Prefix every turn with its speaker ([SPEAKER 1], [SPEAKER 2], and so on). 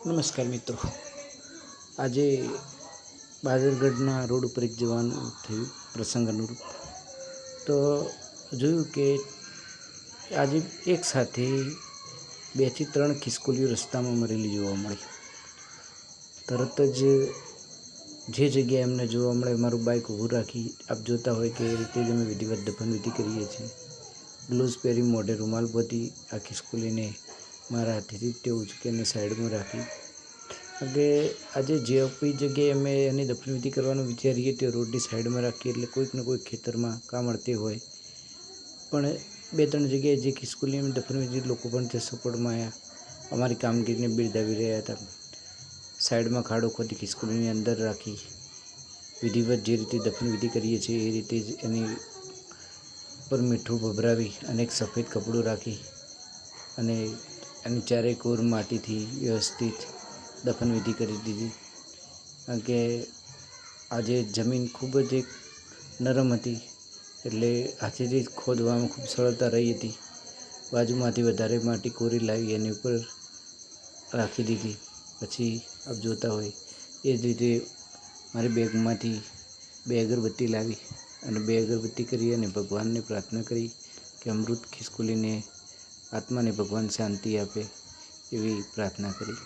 [SPEAKER 1] નમસ્કાર મિત્રો, આજે બાદરગઢના રોડ ઉપર એક જવાનું થયું પ્રસંગ અનુરૂપ. તો જોયું કે આજે એક સાથે 2 થી 3 ખિસકોલીઓ રસ્તામાં મરેલી જોવા મળી. તરત જ જે જગ્યાએ એમને જોવા મળે મારું બાઇક ઊભું રાખી આપ જોતા હોય કે એ રીતે જ અમે વિધિવત દફનવિધિ કરીએ છીએ. ગ્લોવ્સ પહેરી, મોઢે રૂમાલ બાંધી આ ખિસકોલીને મારા હાથેથી તે ઉચકીને સાઈડમાં રાખી. કે આજે જે કોઈ જગ્યાએ અમે એની દફનવિધિ કરવાનું વિચારીએ તે રોડની સાઈડમાં રાખીએ એટલે કોઈક ને કોઈક ખેતરમાં કામ મળતી હોય. પણ 2-3 જગ્યાએ જે ખિસકોલીની દફનવિધિ લોકો પણ તે સપોર્ટમાં આવ્યા, અમારી કામગીરીને બિરદાવી રહ્યા હતા. સાઈડમાં ખાડો ખોદી ખિસકોલીની અંદર રાખી વિધિવત જે રીતે દફનવિધિ કરીએ છીએ એ રીતે જ એની ઉપર મીઠું ભભરાવી અને એક સફેદ કપડું રાખી અને એની ચારેય કોર માટીથી વ્યવસ્થિત દફનવિધિ કરી દીધી. કારણ કે આજે જમીન ખૂબ જ એક નરમ હતી એટલે હાથેથી ખોદવામાં ખૂબ સરળતા રહી હતી. બાજુમાંથી વધારે માટી કોરી લાવી એની ઉપર રાખી દીધી. પછી આપ જોતા હોય એ જ રીતે મારી બેગમાંથી 2 અગરબત્તી લાવી અને 2 અગરબત્તી કરી અને ભગવાનને પ્રાર્થના કરી કે અમૃત ખિસકોલીને આત્માને ભગવાન શાંતિ આપે એવી પ્રાર્થના કરી.